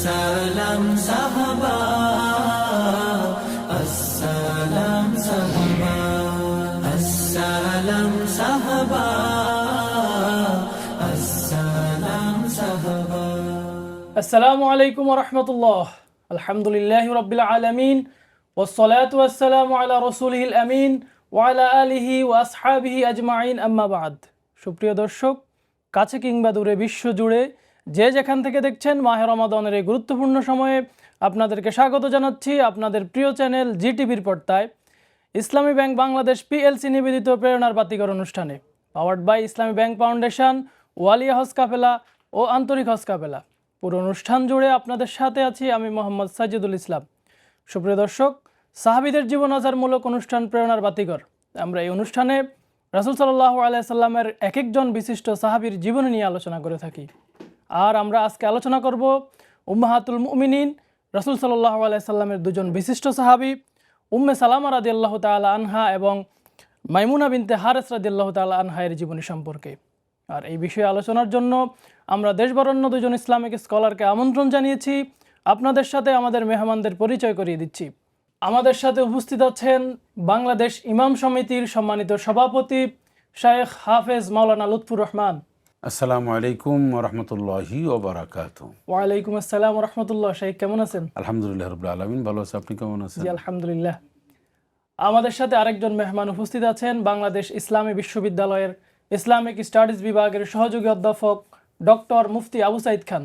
আসসালাম সাহাবা, আসসালাম সাহাবা, আসসালাম সাহাবা, আসসালাম সাহাবা। আসসালামু আলাইকুম ওয়া রাহমাতুল্লাহ। আলহামদুলিল্লাহি রাব্বিল আলামিন ওয়াসসালাতু ওয়াসসালামু আলা রাসূলিহিল আমিন ওয়া আলা আলিহি ওয়া আসহাবিহি আজমাইন, আম্মা বা'দ। সুপ্রিয় দর্শক, কাছে কিংবা দূরে বিশ্ব জুড়ে যে যেখান থেকে দেখছেন, মাহে রমাদানের এই গুরুত্বপূর্ণ সময়ে আপনাদেরকে স্বাগত জানাচ্ছি আপনাদের প্রিয় চ্যানেল জিটিভির পর্দায় ইসলামী ব্যাংক বাংলাদেশ পিএলসি নিবেদিত প্রেরণার বাতিঘর অনুষ্ঠানে, powered by Islami bank foundation, ওয়ালিয়া হজ কাফেলা ও আন্তরিক হজ কাফেলা। পুরো অনুষ্ঠান জুড়ে আপনাদের সাথে আছি আমি মোহাম্মদ সাজিদুল ইসলাম। সুপ্রিয় দর্শক, সাহাবীদের জীবন আচারমূলক অনুষ্ঠান প্রেরণার বাতিঘর। আমরা এই অনুষ্ঠানে রাসূল সাল্লাল্লাহু আলাইহি সাল্লামের এক একজন বিশিষ্ট সাহাবীর জীবনী নিয়ে আলোচনা করে থাকি। আর আমরা আজকে আলোচনা করব উম্মাহাতুল মুমিনিন রাসূল সাল্লাল্লাহু আলাইহি সাল্লামের দুজন বিশিষ্ট সাহাবী উম্মে সালামা রাদিয়াল্লাহু তাআলা আনহা এবং মাইমুনা বিনতে হারেস রাদিয়াল্লাহু তাআলা আনহা এর জীবনী সম্পর্কে। আর এই বিষয়ে আলোচনার জন্য আমরা দেশবরেণ্য দুজন ইসলামিক স্কলারকে আমন্ত্রণ জানিয়েছি। আপনাদের সাথে আমাদের মেহমানদের পরিচয় করিয়ে দিচ্ছি। আমাদের সাথে উপস্থিত আছেন বাংলাদেশ ইমাম সমিতির সম্মানিত সভাপতি শায়েখ হাফেজ মাওলানা লুৎফুর রহমান। আসসালামু আলাইকুম রহমতুল্লাহি ওবারাকাতুহু। ওয়ালাইকুম আসসালাম রহমতুল্লাহ। শাইখ কেমন আছেন? আলহামদুলিল্লাহ রাব্বিল আলামিন, ভালো আছি। আপনি কেমন আছেন? জি আলহামদুলিল্লাহ। আমাদের সাথে আরেকজন মেহমান উপস্থিত আছেন বাংলাদেশ ইসলামী বিশ্ববিদ্যালয়ের ইসলামিক স্টাডিজ বিভাগের সহযোগী অধ্যাপক ডক্টর মুফতি আবু সাইদ খান।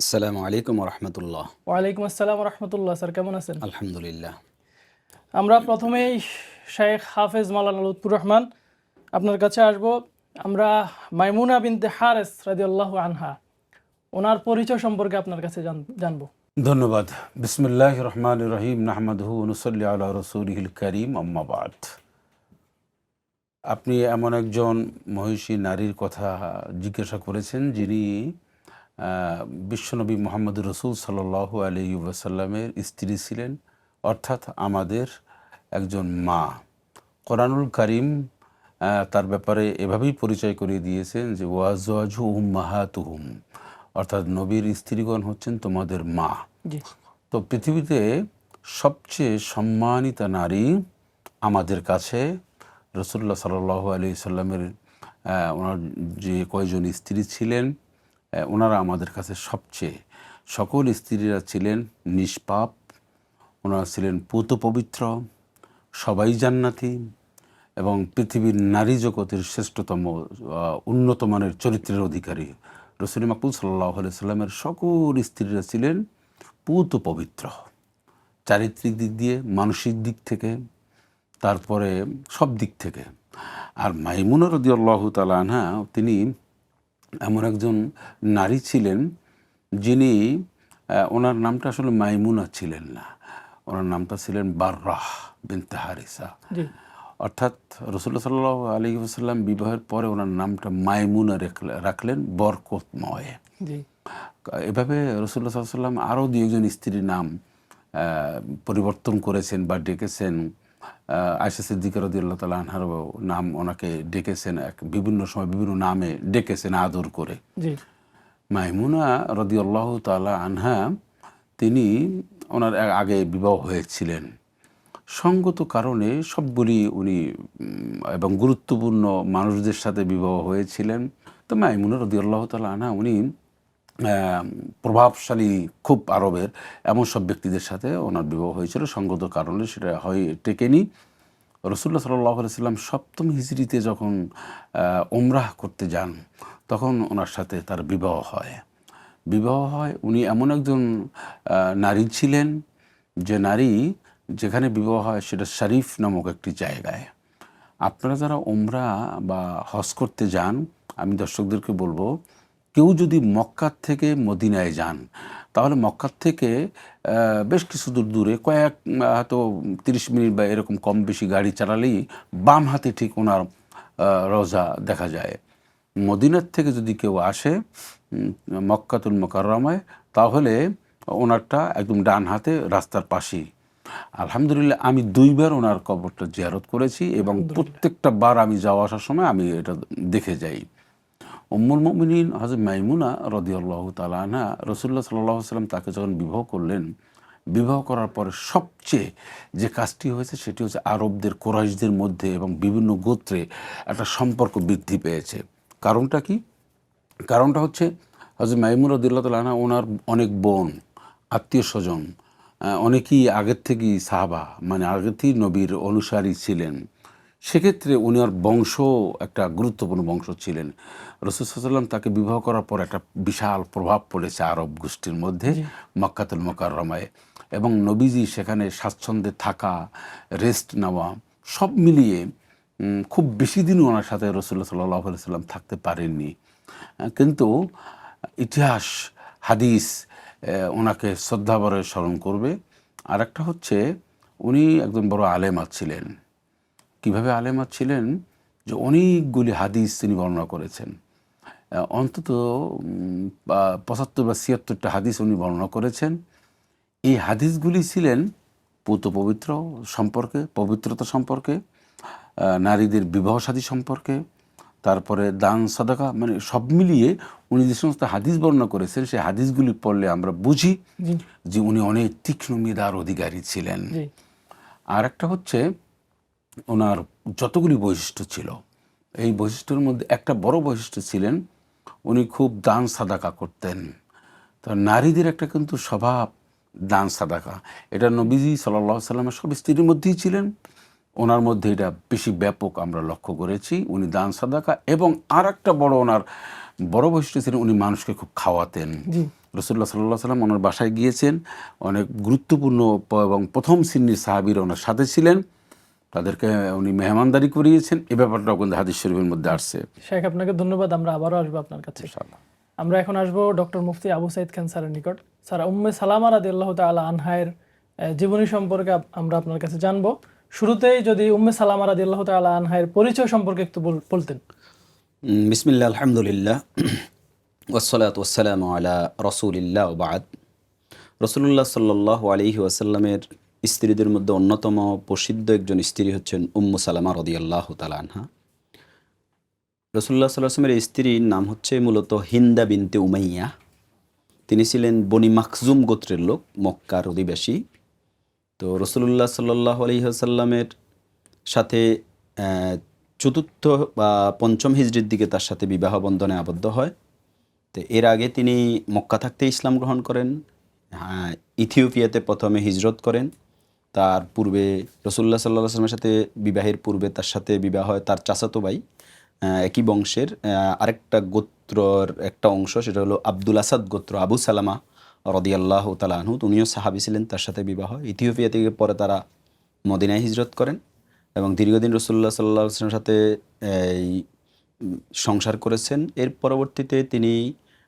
আসসালামু আলাইকুম রহমতুল্লাহ। ওয়ালাইকুম আসসালাম রহমতুল্লাহ। স্যার কেমন আছেন? আলহামদুলিল্লাহ। আমরা প্রথমেই শেখ হাফেজ মাওলানা লুৎফুর রহমান আপনার কাছে আসব। আমরা মাইমুনা বিনতে হারেস রাদিয়াল্লাহু আনহা ওনার পরিচয় সম্পর্কে আপনার কাছে জানবো। ধন্যবাদ। বিসমিল্লাহির রহমানির রহিম, নাহমাদুহু ওয়া নুসাল্লি আলা রাসূলিহিল কারীম, আম্মা বা'দ। আপনি এমন একজন মহিষী নারীর কথা জিজ্ঞাসা করেছেন যিনি বিশ্বনবী মুহাম্মদুর রাসূল সাল্লাল্লাহু আলাইহি ওয়াসাল্লামের স্ত্রী ছিলেন, অর্থাৎ আমাদের একজন মা। কোরআনুল কারীম তার ব্যাপারে এভাবেই পরিচয় করিয়ে দিয়েছেন যে ওয়াজওয়াজু উম্মাহাতুহুম, অর্থাৎ নবীর স্ত্রীগণ হচ্ছেন তোমাদের মা। তো পৃথিবীতে সবচেয়ে সম্মানিতা নারী আমাদের কাছে রাসূলুল্লাহ সাল্লাল্লাহু আলাইহি সাল্লামের ওনার যে কয়জন স্ত্রী ছিলেন, ওনারা আমাদের কাছে সবচেয়ে, সকল স্ত্রীরা ছিলেন নিষ্পাপ, ওনারা ছিলেন পূত পবিত্র, সবাই জান্নাতি এবং পৃথিবীর নারী জগতের শ্রেষ্ঠতম উন্নত মানের চরিত্রের অধিকারী। রাসূল মাকবুল সাল্লাল্লাহু আলাইহি সাল্লামের সকল স্ত্রীরা ছিলেন পূত পবিত্র, চারিত্রিক দিক দিয়ে, মানসিক দিক থেকে, তারপরে সব দিক থেকে। আর মাইমুনা রাদিয়াল্লাহু তাআলা আনহা তিনি এমন একজন নারী ছিলেন যিনি, ওনার নামটা আসলে মাইমুনা ছিলেন না, ওনার নামটা ছিলেন বাররাহ বিনতে হারিসা। অর্থাৎ রাসূলুল্লাহ সাল্লাল্লাহু আলাইহি ওয়াসাল্লাম বিবাহের পরে ওনার নামটা মাইমুনা রাখলেন, বরকতময়। এভাবে রাসূলুল্লাহ সাল্লাল্লাহু আলাইহি ওয়াসাল্লাম আরও দুই একজন স্ত্রীর নাম পরিবর্তন করেছেন বা ডেকেছেন। আয়েশা সিদ্দিকা রাদিয়াল্লাহু তাআলা আনহার নাম ওনাকে ডেকেছেন, বিভিন্ন সময় বিভিন্ন নামে ডেকেছেন আদর করে। মাইমুনা রাদিয়াল্লাহু তাআলা আনহা তিনি ওনার আগে বিবাহ হয়েছিলেন, সঙ্গত কারণে সবগুলি উনি এবং গুরুত্বপূর্ণ মানুষদের সাথে বিবাহ হয়েছিলেন। তো মাইমুনা রাদিয়াল্লাহু তাআলা আনহা উনি প্রভাবশালী খুব আরবের এমন সব ব্যক্তিদের সাথে ওনার বিবাহ হয়েছিল, সঙ্গত কারণে সেটা হয় টেকেনি। রাসূলুল্লাহ সাল্লাল্লাহু আলাইহি ওয়াসাল্লাম সপ্তম হিজরিতে যখন উমরাহ করতে যান তখন ওনার সাথে তার বিবাহ হয়। উনি এমন একজন নারী ছিলেন যে নারী যেখানে বিবাহ হয় সেটা শরীফ নামক একটি জায়গায়। আপনারা যারা উমরা বা হজ করতে যান, আমি দর্শকদেরকে বলবো, কেউ যদি মক্কার থেকে মদিনায় যান তাহলে মক্কার থেকে বেশ কিছু দূরে কয়েক হয়তো 30 মিনিট বা এরকম কম বেশি গাড়ি চালালেই বাম হাতে ঠিক ওনার রওজা দেখা যায়। মদিনার থেকে যদি কেউ আসে মক্কাতুল মুকাররমায় তাহলে ওনারটা একদম ডান হাতে রাস্তার পাশেই। আলহামদুলিল্লাহ আমি 2 বার ওনার কবরটা জিয়ারত করেছি এবং প্রত্যেকটা বার আমি যাওয়া আসার সময় আমি এটা দেখে যাই। উম্মুল মুমিনিন হযরত মাইমুনা রাদিয়াল্লাহু তাআলা আনহা রাসূলুল্লাহ সাল্লাল্লাহু আলাইহি ওয়াসাল্লাম তাকে যখন বিবাহ করলেন, বিবাহ করার পরে সবচেয়ে যে কাজটি হয়েছে সেটি হচ্ছে আরবদের, কুরাইশদের মধ্যে এবং বিভিন্ন গোত্রে একটা সম্পর্ক বৃদ্ধি পেয়েছে। কারণটা কি? কারণটা হচ্ছে হযরত মাইমুনা রাদিয়াল্লাহু তাআলা আনহা ওনার অনেক বোন, আত্মীয় স্বজন, অনেকেই আগের থেকেই সাহাবা, মানে আগের থেকেই নবীর অনুসারী ছিলেন। সেক্ষেত্রে উনি আর বংশ একটা গুরুত্বপূর্ণ বংশ ছিলেন। রাসূল সাল্লাল্লাহু আলাইহি ওয়াসাল্লাম তাকে বিবাহ করার পর একটা বিশাল প্রভাব পড়েছে আরব গোষ্ঠীর মধ্যে, মক্কাতুল মুকাররমায়, এবং নবীজি সেখানে স্বাচ্ছন্দ্যে থাকা, রেস্ট নেওয়া, সব মিলিয়ে খুব বেশি দিন ওনার সাথে রাসূলুল্লাহ সাল্লাল্লাহু আলাইহি ওয়াসাল্লাম থাকতে পারেননি। কিন্তু ইতিহাস, হাদিস ওনাকে শ্রদ্ধাভরে স্মরণ করবে। আর একটা হচ্ছে উনি একজন বড় আলেমা ছিলেন। কীভাবে আলেমা ছিলেন? যে অনেকগুলি হাদিস তিনি বর্ণনা করেছেন, অন্তত ৭৫ বা ৭৬টা হাদিস উনি বর্ণনা করেছেন। এই হাদিসগুলি ছিলেন পূত পবিত্র সম্পর্কে, পবিত্রতা সম্পর্কে, নারীদের বিবাহ শাদী সম্পর্কে, তারপরে দান সাদাকা, মানে সব মিলিয়ে উনি যে সমস্ত হাদিস বর্ণনা করেছেন সেই হাদিসগুলি পড়লে আমরা বুঝি যে উনি অনেক তীক্ষ্ণ মেধার অধিকারী ছিলেন। আর একটা হচ্ছে ওনার যতগুলি বৈশিষ্ট্য ছিল, এই বৈশিষ্ট্যের মধ্যে একটা বড় বৈশিষ্ট্য ছিলেন উনি খুব দান সাদাকা করতেন। তো নারীদের একটা কিন্তু স্বভাব দান সাদাকা, এটা নবীজি সাল্লাল্লাহু আলাইহি ওয়াসাল্লামের সব স্ত্রীর মধ্যেই ছিলেন, ওনার মধ্যে এটা বেশি ব্যাপক আমরা লক্ষ্য করেছি। উনি দান সাদাকা, এবং আর একটা বড় ওনার বড় বৈশিষ্ট্য ছিলেন উনি মানুষকে খুব খাওয়াতেন। রাসূলুল্লাহ সাল্লাল্লাহু আলাইহি ওয়াসাল্লাম ওনার বাসায় গিয়েছেন, অনেক গুরুত্বপূর্ণ এবং প্রথম শ্রেণীর সাহাবীরা ওনার সাথে ছিলেন, তাদেরকে উনি মেহমানদারি করিয়েছেন। এই ব্যাপারটাও কিন্তু হাদিস শরীফের মধ্যে আসছে। শেখ, আপনাকে ধন্যবাদ। আমরা আবারও আসবো আপনার কাছে। আমরা এখন আসবো ডক্টর মুফতি আবু সাঈদ খান স্যারের নিকট। স্যার, উম্মে সালামা রাদিয়াল্লাহু তাআলা আনহার জীবনী সম্পর্কে আমরা আপনার কাছে জানবো। শুরুতেই যদি উম্মে সালামা রাদিয়াল্লাহু তাআলা আনহার পরিচয় সম্পর্কে একটু বলতেন। বিসমিল্লাহ, আলহামদুলিল্লাহ, ওয়াসসালাতু ওয়াসসালামু আলা রাসূলিল্লাহ ওয়া বা'দ। রাসূলুল্লাহ সাল্লাল্লাহু আলাইহি ওয়াসাল্লামের স্ত্রীদের মধ্যে অন্যতম প্রসিদ্ধ একজন স্ত্রী হচ্ছেন উম্মু সালামা রাদিয়াল্লাহু তাআলা আনহা। রাসূলুল্লাহ সাল্লাল্লাহু আলাইহি ওয়াসাল্লামের স্ত্রীর নাম হচ্ছে মূলত হিন্দা বিনতে উমাইয়া। তিনি ছিলেন বনি মাখজুম গোত্রের লোক, মক্কার অধিবাসী। তো রাসূলুল্লাহ সাল্লাল্লাহু আলাইহি ওয়াসাল্লামের সাথে চতুর্থ বা পঞ্চম হিজরির দিকে তার সাথে বিবাহ বন্ধনে আবদ্ধ হয়। তো এর আগে তিনি মক্কা থাকতে ইসলাম গ্রহণ করেন, ইথিওপিয়াতে প্রথমে হিজরত করেন। তার পূর্বে রাসূলুল্লাহ সাল্লাল্লাহু আলাইহি ওয়াসাল্লামের সাথে বিবাহের পূর্বে তার সাথে বিবাহ হয় তার চাচাতো ভাই, একই বংশের আরেকটা গোত্রর একটা অংশ, সেটা হলো আব্দুল আসাদ গোত্র, আবু সালামা রাদিয়াল্লাহু তাআলা আনহু, উনিও সাহাবী ছিলেন, তার সাথে বিবাহ। ইথিওপিয়া থেকে পরে তারা মদিনায় হিজরত করেন এবং দীর্ঘদিন রাসূলুল্লাহ সাল্লাল্লাহু আলাইহি ওয়াসাল্লামের সাথে সংসার করেছেন। এর পরবর্তীতে তিনি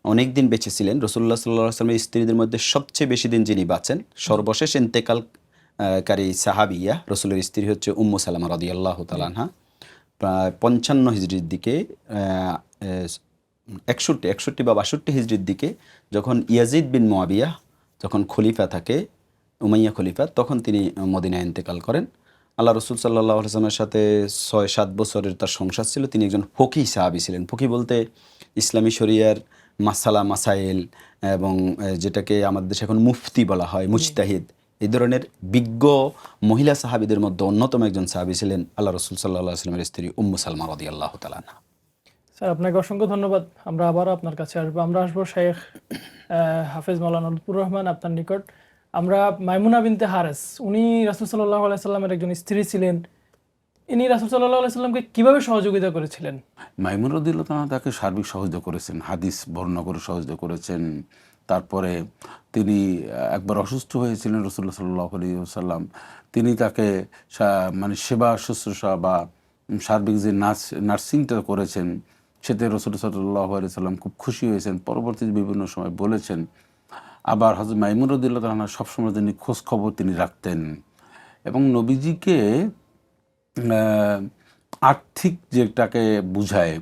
অনেক দিন বেঁচে ছিলেন। রাসূলুল্লাহ সাল্লাল্লাহু আলাইহি ওয়াসাল্লামের স্ত্রীদের মধ্যে সবচেয়ে বেশি দিন যিনি বাঁচেন, সর্বশেষ ইন্তেকালকারী সাহাবিয়া রাসূলের স্ত্রী হচ্ছে উম্মু সালামা রাদিয়াল্লাহু তাআলা আনহা। প্রায় ৫৫ হিজরির দিকে, ৬১ বা ৬২ হিজরির দিকে, যখন ইয়াজিদ বিন মুআবিয়া যখন খলিফা থাকে, উমাইয়া খলিফা, তখন তিনি মদিনায় ইন্তেকাল করেন। আল্লাহ রসুল সাল্লাল্লাহু আলাইহি ওয়াসাল্লামের সাথে ৬-৭ বছরের তার সংসার ছিল। তিনি একজন ফকিহ সাহাবী ছিলেন। ফকিহ বলতে ইসলামী শরিয়ার মাসালা মাসাইল, এবং যেটাকে আমাদের দেশে এখন মুফতি বলা হয়, মুজতাহিদ, এই ধরনের বিজ্ঞ মহিলা সাহাবীদের মধ্যে অন্যতম একজন সাহাবী ছিলেন আল্লাহ রসুল সাল্লাল্লাহু আলাইহি ওয়াসাল্লামের স্ত্রী উম্মু সালমা রাদিয়াল্লাহু তাআলা আনহা। স্যার, আপনাকে অসংখ্য ধন্যবাদ। আমরা আবারও আপনার কাছে আসবো। আমরা আসবো শেখ হাফেজ মাওলানা লুৎফুর রহমান আপনার নিকট। আমরা মাইমুনা বিনতে হারেস, উনি রাসূল সাল্লাল্লাহু আলাইহি ওয়াসাল্লামের একজন স্ত্রী ছিলেন। ইনি রাসূল সাল্লাল্লাহু আলাইহি ওয়াসাল্লামকে কিভাবে সহযোগিতা করেছিলেন? মাইমুনা রাদিয়াল্লাহু তাআলা তাকে সার্বিক সহযোগিতা করেছেন, হাদিস বর্ণনা করে সহযোগিতা করেছেন। তারপরে তিনি একবার অসুস্থ হয়েছিলেন রাসূলুল্লাহ সাল্লাল্লাহু আলাইহি ওয়াসাল্লাম, তিনি তাকে মানে সেবা শুশ্রূষা বা সার্বিক যে নার্সিংটা করেছেন, সেতে রাসূল সাল্লাল্লাহু আলাইহি ওয়াসাল্লাম খুব খুশি হয়েছেন। পরবর্তীতে বিভিন্ন সময় বলেছেন। আবার হযরত মাইমুনা রাদিয়াল্লাহু তাআলা সবসময় তিনি খোঁজ খবর তিনি রাখতেন, এবং নবীজিকে আর্থিক যেটাকে বুঝায়,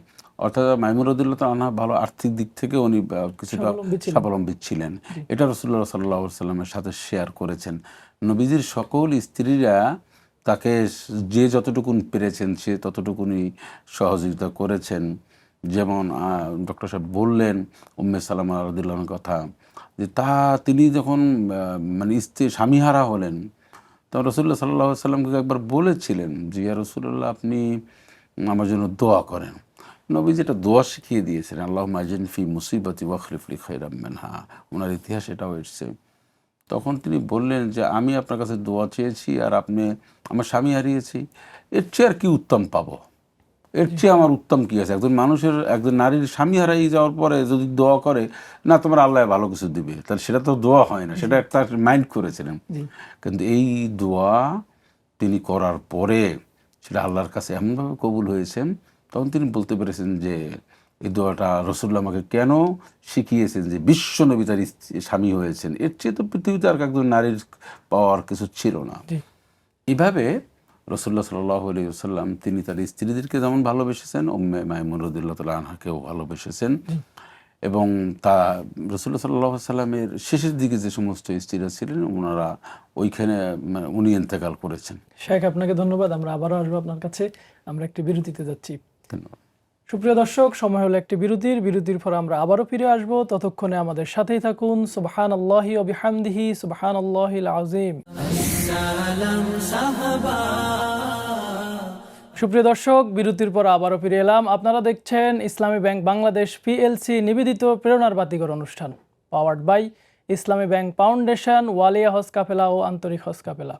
অর্থাৎ মাইমুনা রাদিয়াল্লাহু তাআলা ভালো আর্থিক দিক থেকে উনি কিছুটা স্বাবলম্বী ছিলেন। এটা রাসূলুল্লাহ সাল্লাল্লাহু আলাইহি ওয়াসাল্লামের সাথে শেয়ার করেছেন। নবীজির সকল স্ত্রীরা তাকে যে যতটুকুন পেরেছেন সে ততটুকুনি সহযোগিতা করেছেন। যেমন ডক্টর সাহেব বললেন উম্মে সালামা রাদিয়াল্লাহু আনহার কথা, যে তিনি যখন মানে স্বামীহারা হলেন, তখন রাসূলুল্লাহ সাল্লাল্লাহু আলাইহি ওয়াসাল্লামকে একবার বলেছিলেন যে ইয়া রাসূলুল্লাহ, আপনি আমার জন্য দোয়া করেন। নবী যেটা দোয়া শিখিয়ে দিয়েছিলেন, আল্লাহুম্মা আজরিনি ফি মুসিবাতি ওয়াখলিফ লি খায়রাম মিনহা, ওনার ইতিহাস এটাও এসেছে। তখন তিনি বললেন যে আমি আপনার কাছে দোয়া চেয়েছি আর আপনি আমার স্বামী হারিয়েছি, এর চেয়ে আর কি উত্তম পাবো, এর চেয়ে আমার উত্তম কি আছে? একজন নারীর স্বামী হারাই যাওয়ার পরে যদি দোয়া করে না তোমার আল্লাহ ভালো কিছু দিবে, তাহলে সেটা তো দোয়া হয় না, সেটা একটা মাইন্ড করেছিলেন। কিন্তু এই দোয়া তিনি করার পরে সেটা আল্লাহর কাছে এমনভাবে কবুল হয়েছেন, তখন তিনি বলতে পেরেছেন যে এই দোয়াটা রাসূলুল্লাহ আমাকে কেন শিখিয়েছেন, যে বিশ্ব নবী তার স্বামী হয়েছেন, এর চেয়ে তো পৃথিবীতে আর একজন নারীর পাওয়ার কিছু ছিল না। এভাবে রাসূলুল্লাহ সাল্লাল্লাহু আলাইহি ওয়াসাল্লাম তিনি তার স্ত্রীদেরকে যেমন ভালোবেসেছেন, উম্মে মাইমুনা রাদিয়াল্লাহু তাআলা আনহাকেও ভালোবেসেছেন। এবং তা রাসূলুল্লাহ সাল্লাল্লাহু আলাইহি ওয়াসাল্লামের শেষের দিকে যে সমস্ত স্ত্রীরা ছিলেন, ওনারা ওইখানে উনি ইন্তেকাল করেছেন। শেখ, আপনাকে ধন্যবাদ। আমরা আবারও আসবো আপনার কাছে। আমরা একটি বিরতিতে যাচ্ছি। ধন্যবাদ। সুপ্রিয় দর্শক, সময় হলো একটি বিরতির পর আমরা আবারও ফিরে আসবো। ততক্ষণে আমাদের সাথেই থাকুন। সুবহানাল্লাহি ওয়া বিহামদিহি, সুবহানাল্লাহিল আযীম। সালাম সাহাবা। সুপ্রিয় দর্শক, বিরতির পর আবারও ফিরে এলাম। আপনারা দেখছেন ইসলামী ব্যাংক বাংলাদেশ পিএলসি নিবেদিত প্রেরণার বাতিঘর অনুষ্ঠান, powered by Islami bank foundation, ওয়ালিয়া হজ কাফেলা ও আন্তরিক হজ কাফেলা।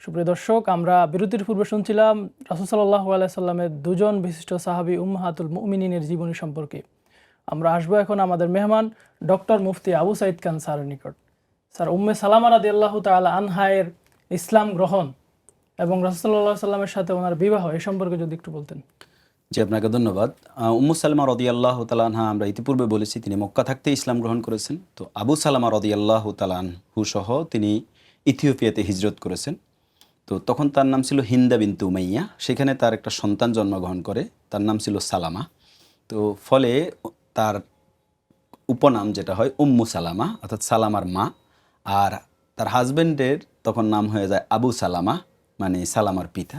সুপ্রিয় দর্শক, আমরা বিরতির পূর্বে শুনছিলাম রাসূল সাল্লাল্লাহু আলাইহি সাল্লামের দুজন বিশিষ্ট সাহাবী উম্মাহাতুল মুমিনিনের জীবনী সম্পর্কে। আমরা আসবো এখন আমাদের মেহমান ডক্টর মুফতি আবু সাঈদ খান স্যারের নিকট। স্যার, উম্মে সালামা রাদিয়াল্লাহু তাআলা আনহায়ের ইসলাম গ্রহণ এবং রাসূল সাল্লাল্লাহু আলাইহি সাল্লামের সাথে ওনার বিবাহ, এই সম্পর্কে যদি একটু বলতেন। জি, আপনাকে ধন্যবাদ। উম্মু সালামা রাদিয়াল্লাহু তাআলা আনহা, আমরা ইতিপূর্বে বলেছি তিনি মক্কা থাকতে ইসলাম গ্রহণ করেছেন। তো আবু সালামা রাদিয়াল্লাহু তাআলা আনহু সহ তিনি ইথিওপিয়াতে হিজরত করেছেন। তো তখন তার নাম ছিল হিন্দা বিনতে উমাইয়া। সেখানে তার একটা সন্তান জন্মগ্রহণ করে, তার নাম ছিল সালামা। তো ফলে তার উপনাম যেটা হয় উম্মু সালামা, অর্থাৎ সালামার মা। আর তার হাজব্যান্ডের তখন নাম হয়ে যায় আবু সালামা, মানে সালামার পিতা।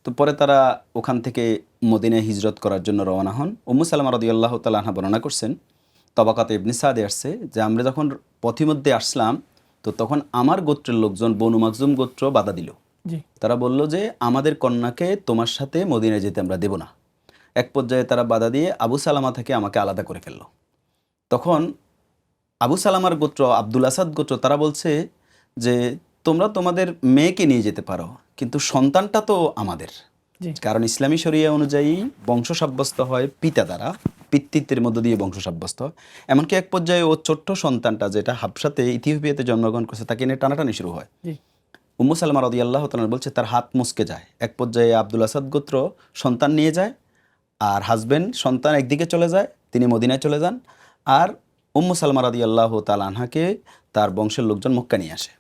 তো পরে তারা ওখান থেকে মদিনায় হিজরত করার জন্য রওনা হন। উম্মু সালামা রাদিয়াল্লাহু তাআলা আনহা বর্ণনা করছেন, তবাকাতে ইবনে সাদে আসছে যে আমরা যখন পথিমধ্যে আসলাম, তো তখন আমার গোত্রের লোকজন বনু মাকজুম গোত্র বাধা দিল। তারা বলল যে আমাদের কন্যাকে তোমার সাথে মদিনায় যেতে আমরা দেব না। এক পর্যায়ে তারা বাধা দিয়ে আবু সালামা থেকে আমাকে আলাদা করে ফেলল। তখন আবু সালামার গোত্র, আব্দুল আসাদ গোত্র, তারা বলছে যে তোমরা তোমাদের মেয়েকে নিয়ে যেতে পারো, কিন্তু সন্তানটা তো আমাদের। কারণ ইসলামী শরিয়া অনুযায়ী বংশ সাব্যস্ত হয় পিতা দ্বারা, পিতৃত্বের মধ্য দিয়ে বংশ সাব্যস্ত হয়। এমনকি এক পর্যায়ে ও ছোট্ট সন্তানটা যেটা হাবশাতে ইথিওপিয়াতে জন্মগ্রহণ করছে, তাকে নিয়ে টানাটানি শুরু হয়। উম্মু সালামা রাদিয়াল্লাহু তাআলা বলছে তার হাত মুচকে যায়। এক পর্যায়ে আব্দুল আসাদ গোত্র সন্তান নিয়ে যায়, আর হাজবেন্ড সন্তান একদিকে চলে যায়, তিনি মদিনায় চলে যান। আর উম্মু সালামা রাদিয়াল্লাহু তাআলা আনহাকে তার বংশের লোকজন মক্কা নিয়ে আসে।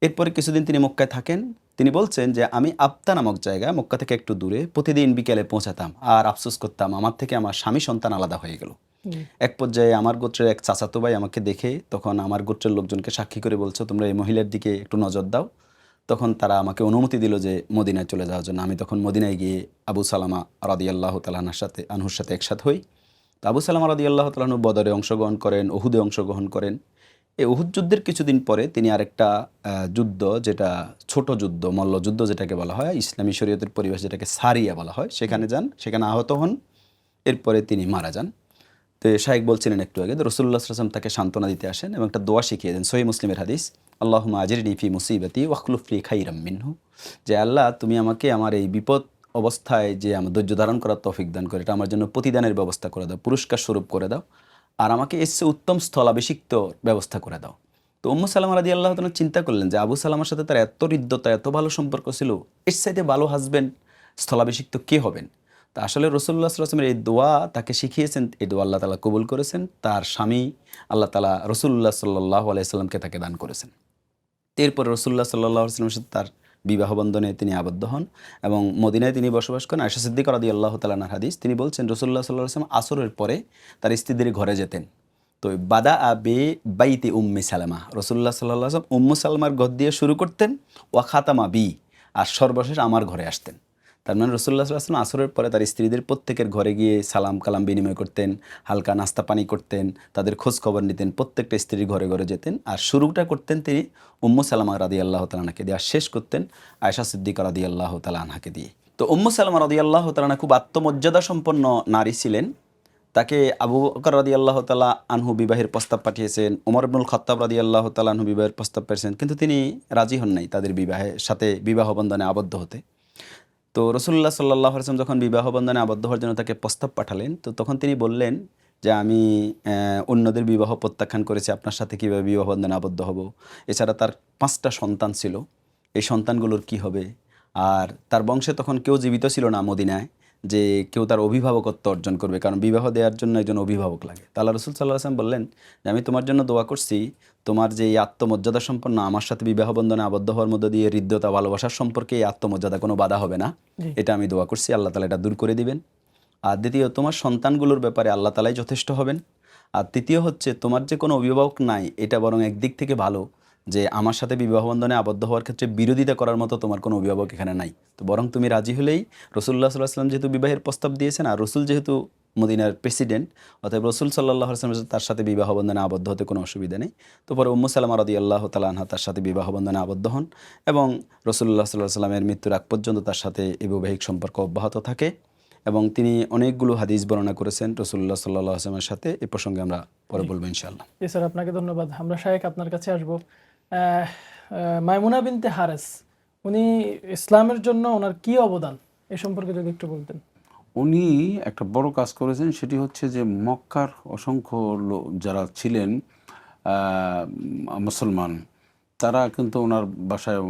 এরপরে কিছুদিন তিনি মক্কায় থাকেন। তিনি বলছেন যে আমি আবতা নামক জায়গা, মক্কা থেকে একটু দূরে, প্রতিদিন বিকেলে পৌঁছাতাম আর আফসোস করতাম আমার থেকে আমার স্বামী সন্তান আলাদা হয়ে গেল। এক পর্যায়ে আমার গোত্রের এক চাচাতো ভাই আমাকে দেখে তখন আমার গোত্রের লোকজনকে সাক্ষী করে বলছে তোমরা এই মহিলার দিকে একটু নজর দাও। তখন তারা আমাকে অনুমতি দিল যে মদিনায় চলে যাওয়ার জন্য। আমি তখন মদিনায় গিয়ে আবু সালামা রাদিয়াল্লাহু তাআলা আনহুর সাথে একসাথে হই। তো আবু সালামা রাদিয়াল্লাহু তাআলা আনহু বদরে অংশগ্রহণ করেন, উহুদে অংশগ্রহণ করেন। এই উহুদ যুদ্ধের কিছুদিন পরে তিনি আরেকটা যুদ্ধ, যেটা ছোট যুদ্ধ, মল্লযুদ্ধ যেটাকে বলা হয়, ইসলামী শরীয়তের পরিবেশ যেটাকে সারিয়া বলা হয়, সেখানে যান, সেখানে আহত হন। এরপরে তিনি মারা যান। তো শাইখ বলছিলেন একটু আগে, রাসূলুল্লাহ সাল্লাল্লাহু আলাইহি ওয়াসাল্লাম তাকে সান্ত্বনা দিতে আসেন এবং একটা দোয়া শিখিয়ে দেন, সহিহ মুসলিমের হাদিস, আল্লাহুম্মা আজিরনি ফি মুসিবাতি ওয়াখলুফ লি খাইরাম মিনহু, যে আল্লাহ তুমি আমাকে আমার এই বিপদ অবস্থায় যে আমার ধৈর্য ধারণ করার তৌফিক দান করে, এটা আমার জন্য প্রতিদানের ব্যবস্থা করে দাও, পুরস্কার স্বরূপ করে দাও, আর আমাকে এর চেয়ে উত্তম স্থলাভিষিক্ত ব্যবস্থা করে দাও। তো উম্মু সালামা রাদিয়াল্লাহু তাআলা চিন্তা করলেন যে আবু সালামার সাথে তার এত হৃদ্যতা, এত ভালো সম্পর্ক ছিল, এর চাইতে ভালো হাজবেন্ড স্থলাভিষিক্ত কে হবেন। তা আসলে রাসূলুল্লাহ সাল্লাল্লাহু আলাইহি ওয়াসাল্লামের এই দোয়া তাকে শিখিয়েছেন, এই দোয়া আল্লাহ তাআলা কবুল করেছেন। তার স্বামী আল্লাহ তাআলা রাসূলুল্লাহ সাল্লাল্লাহু আলাইহি ওয়াসাল্লামকে তাকে দান করেছেন। এরপর রাসূলুল্লাহ সাল্লাল্লাহু আলাইহি ওয়াসাল্লামের সাথে তার বিবাহ বন্ধনে তিনি আবদ্ধ হন এবং মদিনায় তিনি বসবাস করেন। আয়েশা সিদ্দিকা রাদিয়াল্লাহু তাআলা আনহার হাদিস, তিনি বলছেন রাসূলুল্লাহ সাল্লাল্লাহু আলাইহি ওয়াসাল্লাম আসরের পরে তার স্ত্রীদের ঘরে যেতেন। তো বাদা আবে বাইতে উম্মে সালামা, রাসূলুল্লাহ সাল্লাল্লাহু আলাইহি ওয়াসাল্লাম উম্মু সালামার ঘর দিয়ে শুরু করতেন, ওয়া খাতামা বি, আর সর্বশেষ আমার ঘরে আসতেন। তার মানে রাসূলুল্লাহ সাল্লাল্লাহু আলাইহি ওয়াসাল্লাম আসরের পরে তার স্ত্রীদের প্রত্যেকের ঘরে গিয়ে সালাম কালাম বিনিময় করতেন, হালকা নাস্তা পানি করতেন, তাদের খোঁজ খবর নিতেন, প্রত্যেকটা স্ত্রীর ঘরে ঘরে যেতেন। আর শুরুটা করতেন তিনি উম্মু সালামা রাদিয়াল্লাহু তাআলা আনহাকে দিয়ে, আর শেষ করতেন আয়েশা সিদ্দিকা রাদিয়াল্লাহু তাআলা আনহাকে দিয়ে। তো উম্মু সালামা রাদিয়াল্লাহু তাআলা আনহা খুব আত্মমর্যাদা সম্পন্ন নারী ছিলেন। তাকে আবু বকর রাদিয়াল্লাহু তাআলা আনহু বিবাহের প্রস্তাব পাঠিয়েছেন, ওমর ইবনুল খাত্তাব রাদিয়াল্লাহু তাআলা আনহু বিবাহের প্রস্তাব পেয়েছেন, কিন্তু তিনি রাজি হন নাই তাদের বিবাহের সাথে বিবাহ বন্ধনে আবদ্ধ হতে। তো রাসূলুল্লাহ সাল্লাল্লাহু আলাইহি ওয়াসাল্লাম যখন বিবাহ বন্ধনে আবদ্ধ হওয়ার জন্য তাকে প্রস্তাব পাঠালেন, তো তখন তিনি বললেন যে আমি অন্যদের বিবাহ প্রত্যাখ্যান করেছি, আপনার সাথে কীভাবে বিবাহ বন্ধনে আবদ্ধ হব। এছাড়া তার 5টা সন্তান ছিল, এই সন্তানগুলোর কি হবে। আর তার বংশে তখন কেউ জীবিত ছিল না মদিনায় যে কেউ তার অভিভাবকত্ব অর্জন করবে, কারণ বিবাহ দেওয়ার জন্য একজন অভিভাবক লাগে। তা আল্লাহ রাসূল সাল্লাল্লাহু আলাইহি ওয়াসাল্লাম বললেন যে আমি তোমার জন্য দোয়া করছি, তোমার যে এই আত্মমর্যাদা সম্পন্ন আমার সাথে বিবাহ বন্ধনে আবদ্ধ হওয়ার মধ্য দিয়ে হৃদ্যতা ভালোবাসার সম্পর্কে এই আত্মমর্যাদা কোনো বাধা হবে না, এটা আমি দোয়া করছি, আল্লাহ তাআলা এটা দূর করে দিবেন। আর দ্বিতীয়, তোমার সন্তানগুলোর ব্যাপারে আল্লাহ তাআলাই যথেষ্ট হবেন। আর তৃতীয় হচ্ছে, তোমার যে কোনো অভিভাবক নাই, এটা বরং একদিক থেকে ভালো যে আমার সাথে বিবাহ বন্ধনে আবদ্ধ হওয়ার ক্ষেত্রে বিরোধিতা করার মতো তোমার কোনো অভিভাবক এখানে নাই। তো বরং তুমি রাজি হলেই, রাসূলুল্লাহ সাল্লাল্লাহু আলাইহি ওয়াসাল্লাম যেহেতু বিবাহের প্রস্তাব দিয়েছেন, আর রাসূল যেহেতু মদিনার প্রেসিডেন্ট, অতএব রাসূল সাল্লাল্লাহু আলাইহি ওয়াসাল্লাম তার সাথে বিবাহ বন্ধনে আবদ্ধ হতে কোনো অসুবিধা নেই। তো পরে উম্মু সালামা রাদিয়াল্লাহু তাআলা আনহা তার সাথে বিবাহ বন্ধনে আবদ্ধ হন এবং রাসূলুল্লাহ সাল্লাল্লাহু আলাইহি ওয়াসাল্লামের মৃত্যুর আগ পর্যন্ত তার সাথে এই বৈবাহিক সম্পর্ক অব্যাহত থাকে। এবং তিনি অনেকগুলো হাদিস বর্ণনা করেছেন রাসূলুল্লাহ সাল্লাল্লাহু আলাইহি ওয়াসাল্লামের সাথে। এই প্রসঙ্গে আমরা পরে বলবো ইনশাআল্লাহ। জি স্যার, আপনাকে ধন্যবাদ। আমরা শায়েখ আপনার কাছে আসবো। মাইমুনা বিনতে হারেস, উনি ইসলামের জন্য ওনার কি অবদান এই সম্পর্কে যদি একটু বলতেন। উনি একটা বড় কাজ করেছেন, সেটি হচ্ছে যে মক্কার অসংখ্য যারা ছিলেন মুসলমান, তারা কিন্তু ওনার বাসায়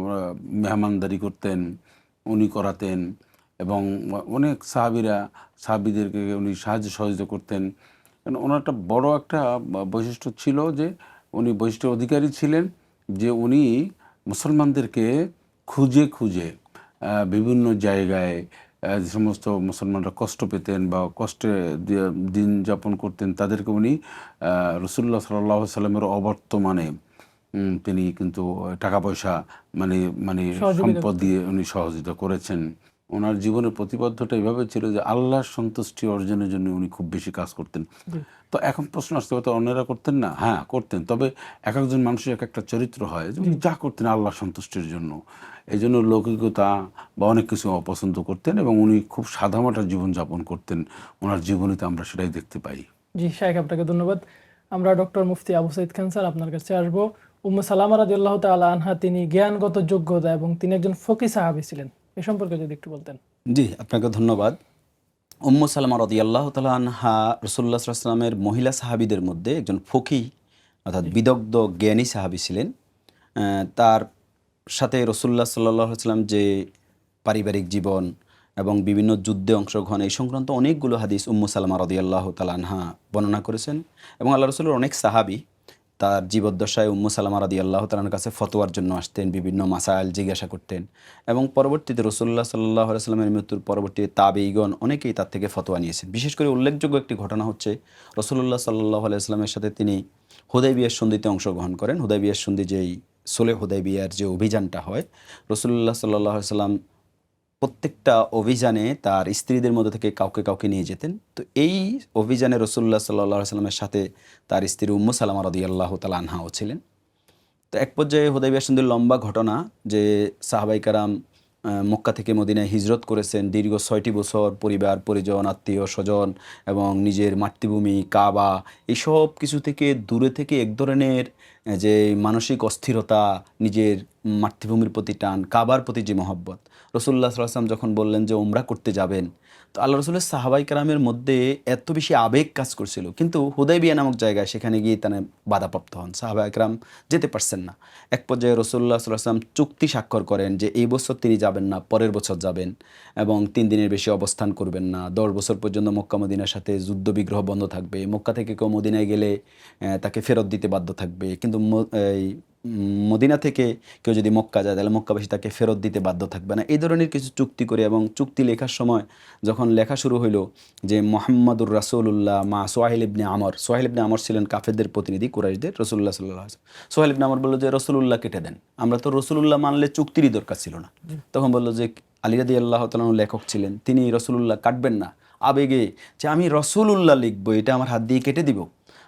মেহমানদারি করতেন, উনি করাতেন এবং অনেক সাহাবিদেরকে উনি সাহায্য সহযোগিতা করতেন। কারণ ওনার একটা বড় একটা বৈশিষ্ট্য ছিল যে উনি বৈশিষ্ট্যের অধিকারী ছিলেন যে উনি মুসলমানদেরকে খুঁজে খুঁজে বিভিন্ন জায়গায় যে সমস্ত মুসলমানরা কষ্ট পেতেন বা কষ্টে দিন যাপন করতেন, তাদেরকে উনি রাসূলুল্লাহ সাল্লাল্লাহু আলাইহি ওয়াসাল্লামের অবর্তমানে তিনি কিন্তু টাকা পয়সা মানে মানে সম্পদ দিয়ে উনি সহযোগিতা করেছেন। ওনার জীবনের প্রতিবদ্ধতা এভাবে ছিল যে আল্লাহর সন্তুষ্টি অর্জনের জন্য উনি খুব বেশি কাজ করতেন। তো এখন প্রশ্ন আসতে হয়তো অন্যরা করতেন না, হ্যাঁ করতেন, তবে এক একজন মানুষের এক একটা চরিত্র হয় যে উনি যা করতেন আল্লাহর সন্তুষ্টির জন্য, এই জন্য লৌকিকতা বা অনেক কিছু অপছন্দ করতেন এবং উনি খুব সাদামাটা জীবনযাপন করতেন। ওনার জীবনীতে আমরা সেটাই দেখতে পাই। জি শায়েখ, আপনাকে ধন্যবাদ। আমরা ডক্টর মুফতি আবু সাঈদ খান স্যার আপনার কাছে আসবো। উম্মে সালামা রাদিয়াল্লাহু তাআলা আনহা, তিনি জ্ঞানগত যোগ্যতা এবং তিনি একজন ফকি সাহাবী ছিলেন, এ সম্পর্কে যদি একটু বলতেন। জি, আপনাকে ধন্যবাদ। উম্মু সালামা রাদিয়াল্লাহু তাআলা আনহা রাসূলুল্লাহ সাল্লাল্লাহু আলাইহি ওয়াসাল্লামের মহিলা সাহাবীদের মধ্যে একজন ফকি অর্থাৎ বিদগ্ধ জ্ঞানী সাহাবী ছিলেন। তার সাথে রাসূলুল্লাহ সাল্লাল্লাহু আলাইহি ওয়াসাল্লাম যে পারিবারিক জীবন এবং বিভিন্ন যুদ্ধে অংশগ্রহণ এই সংক্রান্ত অনেকগুলো হাদিস উম্মু সালামা রাদিয়াল্লাহু তাআলা আনহা বর্ণনা করেছেন। এবং আল্লাহ রাসূলের অনেক সাহাবী তার জীবদ্দশায় উম্মু সালামা রাদিয়াল্লাহু তাআলার কাছে ফতোয়ার জন্য আসতেন, বিভিন্ন মাসাইল জিজ্ঞাসা করতেন এবং পরবর্তীতে রাসূলুল্লাহ সাল্লাল্লাহু আলাইহি ওয়াসাল্লামের মৃত্যুর পরবর্তীতে তাবেঈগণ অনেকেই তার থেকে ফতোয়া নিয়েছেন। বিশেষ করে উল্লেখযোগ্য একটি ঘটনা হচ্ছে রাসূলুল্লাহ সাল্লাল্লাহু আলাইহি ওয়াসাল্লামের সাথে তিনি হুদায়বিয়ার সন্ধিতে অংশগ্রহণ করেন। হুদায়বিয়ার সন্ধি যেই সুলহ হুদায়বিয়ার যে অভিযানটা হয়, রাসূলুল্লাহ সাল্লাল্লাহু আলাইহি ওয়াসাল্লাম প্রত্যেকটা অভিযানে তার স্ত্রীদের মধ্যে থেকে কাউকে কাউকে নিয়ে যেতেন। তো এই অভিযানে রাসূলুল্লাহ সাল্লাল্লাহু আলাইহি ওয়াসাল্লামের সাথে তার স্ত্রী উম্মু সালামা রাদিয়াল্লাহু তাআলা আনহাও ছিলেন। তো এক পর্যায়ে হুদায়বিয়া সন্ধির লম্বা ঘটনা যে সাহাবায়ে কেরাম মক্কা থেকে মদিনায় হিজরত করেছেন, দীর্ঘ 6টি বছর পরিবার পরিজন আত্মীয় স্বজন এবং নিজের মাতৃভূমি কাবা এইসব কিছু থেকে দূরে থেকে এক ধরনের যে মানসিক অস্থিরতা, নিজের মাতৃভূমির প্রতি টান, কাবার প্রতি যে মহব্বত, রাসূলুল্লাহ সাল্লাল্লাহু আলাইহি ওয়াসাল্লাম যখন বললেন যে উমরা করতে যাবেন, তো আল্লাহ রাসূলের সাহাবায়ে কেরামের মধ্যে এত বেশি আবেগ কাজ করছিল, কিন্তু হুদায়বিয়া নামক জায়গায় সেখানে গিয়ে তারা বাধাপ্রাপ্ত হন, সাহাবায়ে কেরাম যেতে পারছেন না। এক পর্যায়ে রাসূলুল্লাহ সাল্লাল্লাহু আলাইহি ওয়াসাল্লাম চুক্তি স্বাক্ষর করেন যে এই বছর তিনি যাবেন না, পরের বছর যাবেন এবং 3 দিনের বেশি অবস্থান করবেন না। 10 বছর পর্যন্ত মক্কা মদিনার সাথে যুদ্ধ বিগ্রহ বন্ধ থাকবে, মক্কা থেকে কেউ মদিনায় গেলে তাকে ফেরত দিতে বাধ্য থাকবে, কিন্তু এই মদিনা থেকে কেউ যদি মক্কা যায় তাহলে মক্কাবাসী তাকে ফেরত দিতে বাধ্য থাকবে না, এই ধরনের কিছু চুক্তি করে। এবং চুক্তি লেখার সময় যখন লেখা শুরু হইলো যে মোহাম্মদুর রাসূলুল্লাহ মা সোহাইল ইবনে আমর, সোহাইল ইবনে আমর ছিলেন কাফেরদের প্রতিনিধি কুরাইশদের, রসুল্লাহ সাল্লাল্লাহু আলাইহি ওয়াসাল্লাম। সোহাইল ইবনে আমর বললো যে রসুলুল্লাহ কেটে দেন, আমরা তো রসুলুল্লাহ মানলে চুক্তিরই দরকার ছিল না। তখন বললো যে আলী রাদিয়াল্লাহু তাআলা লেখক ছিলেন, তিনি রসুলুল্লাহ কাটবেন না, আবেগে যে আমি রসুলুল্লাহ লিখবো, এটা আমার হাত দিয়ে কেটে দিব।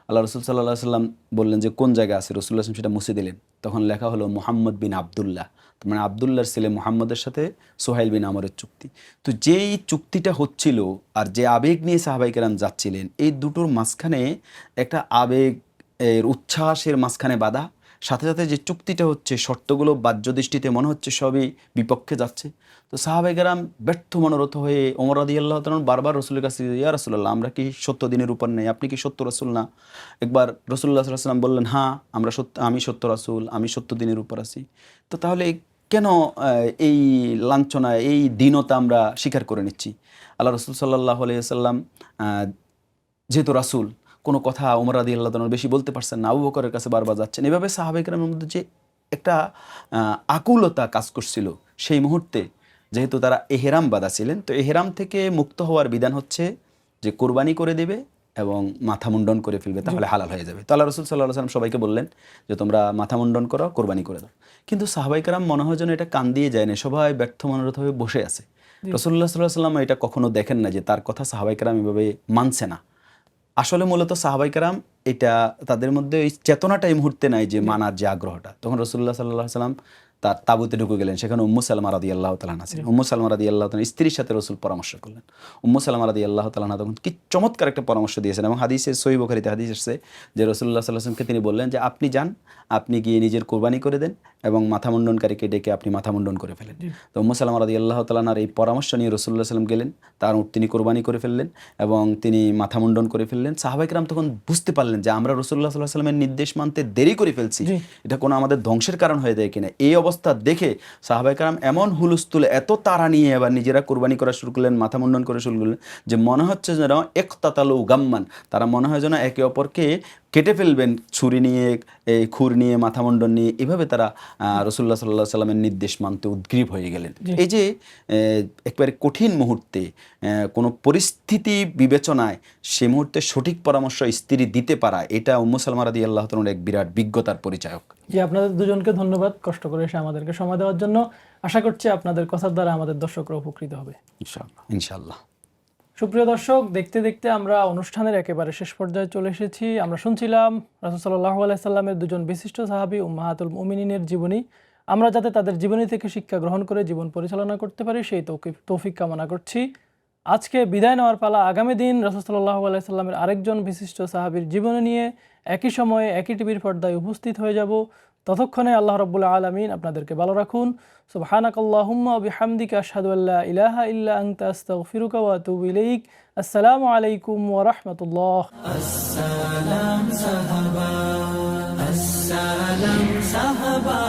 আল্লাহ রসুল সাল্লাল্লাহু আলাইহি সাল্লাম বললেন যে কোন জায়গায় আছে, রসুল্লাহ সেটা মুছে দিলেন। তখন লেখা হলো মুহাম্মদ বিন আবদুল্লাহ, মানে আবদুল্লাহর ছেলে মুহাম্মদের সাথে সোহাইল বিন আমরের চুক্তি। তো যেই চুক্তিটা হচ্ছিল আর যে আবেগ নিয়ে সাহাবায়ে কেরাম যাচ্ছিলেন, এই দুটোর মাঝখানে একটা আবেগ এর উচ্ছ্বাসের মাঝখানে বাধা, সাথে সাথে যে চুক্তিটা হচ্ছে শর্তগুলো বাহ্য দৃষ্টিতে মনে হচ্ছে সবই বিপক্ষে যাচ্ছে। তো সাহাবায়ে কেরাম ব্যর্থ মনোরথ হয়ে ওমর রাদিয়াল্লাহু তাআলা বারবার রসুলের কাছে, ইয়া রাসূলুল্লাহ আমরা কি সত্য দিনের উপর নেই, আপনি কি সত্য রাসূল না? একবার রাসূলুল্লাহ সাল্লাল্লাহু আলাইহি ওয়াসাল্লাম বললেন, হ্যাঁ আমি সত্য রাসূল, আমি সত্য দিনের উপর আছি। তো তাহলে কেন এই লাঞ্ছনা, এই দীনতা আমরা স্বীকার করে নিচ্ছি? আল্লাহ রসুল সাল্লাল্লাহু আলাইহি ওয়াসাল্লাম যেহেতু রাসূল, কোনো কথা ওমর রাদিয়াল্লাহু তাআলা বেশি বলতে পারছেন না, আবু বকরের কাছে বারবার যাচ্ছেন। এভাবে সাহাবায়ে কেরামের মধ্যে যে একটা আকুলতা কাজ করছিল, সেই মুহূর্তে যেহেতু তারা এহেরাম বাঁধা ছিলেন, তো এহেরাম থেকে মুক্ত হওয়ার বিধান হচ্ছে যে কোরবানি করে দেবে এবং মাথা মুন্ডন করে ফেলবে, তাহলে হালাল হয়ে যাবে। তো আল্লাহ রসুল সাল্লাল্লাহু আলাইহি ওয়াসাল্লাম সবাইকে বললেন যে তোমরা মাথা মুন্ডন করো, কোরবানি করে দাও। কিন্তু সাহাবায়ে কেরাম মনে হয় যেন এটা কান দিয়ে যায় না, সবাই ব্যর্থ মনোরথ হয়ে বসে আছে। রাসূলুল্লাহ সাল্লাল্লাহু আলাইহি ওয়াসাল্লাম এটা কখনো দেখেন না যে তার কথা সাহাবায়ে কেরাম এভাবে মানছে না। আসলে মূলত সাহাবায়ে কেরাম এটা তাদের মধ্যে ওই চেতনাটা এই মুহূর্তে নাই যে মানার যে আগ্রহটা। তখন রাসূলুল্লাহ সাল্লাল্লাহু আলাইহি ওয়াসাল্লাম তার তাঁবুতে ঢুকে গেলেন, সেখানে উম্মু সালমা রাদিয়াল্লাহু তাআলা আছেন। উম্মু সালমা রাদিয়াল্লাহু তাআলা স্ত্রীর সাথে রাসূল পরামর্শ করলেন। উম্মু সালমা রাদিয়াল্লাহু তাআলা তখন কি চমৎকার একটা পরামর্শ দিয়েছেন, এবং হাদিসে সহিহ বুখারীতে হাদিস এসেছে যে রাসূলুল্লাহ সাল্লাল্লাহু আলাইহি ওয়াসাল্লামকে তিনি বললেন যে আপনি যান, আপনি গিয়ে নিজের কোরবানি করে দেন এবং মাথা মুন্ডনকারীকে ডেকে আপনি মাথা মুন্ডন করে ফেলেন। তো উম্মু সালমা রাদিয়াল্লাহু তাআলার এই পরামর্শ নিয়ে রাসূলুল্লাহ সাল্লাল্লাহু আলাইহি ওয়াসাল্লাম গেলেন, তার উট তিনি কোরবানি করে ফেললেন এবং তিনি মাথা মুন্ডন করে ফেললেন। সাহাবায়ে কেরাম তখন বুঝতে পারলেন যে আমরা রাসূলুল্লাহ সাল্লাল্লাহু আলাইহি ওয়াসাল্লামের নির্দেশ মানতে দেরি করে ফেলছি, এটা কোনো আমাদের ধ্বংসের কারণ হয়ে যায় কিনা। এই অবস্থা দেখে সাহাবায়ে কেরাম এমন হুলস্থুল, এত তাড়া নিয়ে এবার নিজেরা কোরবানি করা শুরু করলেন, মাথা মুন্ডন করে শুরু করলেন যে মনে হচ্ছে যেন ইকতাতালু গাম্মান, তারা মনে হয় যেন একে অপরকে কেটে ফেলবেন, ছুরি নিয়ে, এই খুর নিয়ে, মাথা মুন্ডন নিয়ে। এভাবে তারা রাসূলুল্লাহ সাল্লাল্লাহু আলাইহি ওয়াসাল্লামের নির্দেশ মানতে উদ্গ্রীব হয়ে গেলেন। এই যে একবারে কঠিন মুহূর্তে কোনো পরিস্থিতি বিবেচনায় সে মুহূর্তে সঠিক পরামর্শ স্ত্রী দিতে পারা, এটা উম্মু সালমা রাদিয়াল্লাহু তাআলার এক বিরাট বিজ্ঞতার পরিচায়ক। জি, আপনাদের দুজনকে ধন্যবাদ কষ্ট করে এসে আমাদেরকে সময় দেওয়ার জন্য। আশা করছি আপনাদের কথার দ্বারা আমাদের দর্শকরা উপকৃত হবে ইনশাআল্লাহ। সুপ্রিয় দর্শক, দেখতে দেখতে আমরা অনুষ্ঠানের একেবারে শেষ পর্যায়ে চলে এসেছি। আমরা শুনছিলাম রাসূল সাল্লাল্লাহু আলাইহি সাল্লামের দুজন বিশিষ্ট সাহাবী উম্মাহাতুল মুমিনিনের জীবনী। আমরা যাতে তাদের জীবনী থেকে শিক্ষা গ্রহণ করে জীবন পরিচালনা করতে পারি, সেই তৌফিক কামনা করছি। আজকে বিদায় নেওয়ার পালা। আগামী দিন রাসূল সাল্লাল্লাহু আলাইহি সাল্লামের আরেকজন বিশিষ্ট সাহাবীর জীবনী নিয়ে একই সময়ে একই টিভির পর্দায় উপস্থিত হয়ে যাব। ততক্ষণে আল্লাহ রাব্বুল আলামিন আপনাদেরকে ভালো রাখুন। সুবহানাকাল্লাহুম্মা ওয়া বিহামদিকা আশহাদু আল্লা ইলাহা ইল্লা আনতা আস্তাগফিরুকা ওয়া আতুবু ইলাইক। আসসালামু আলাইকুম ওয়া রাহমাতুল্লাহ। আসসালাম সাহাবা, আসসালাম সাহাবা।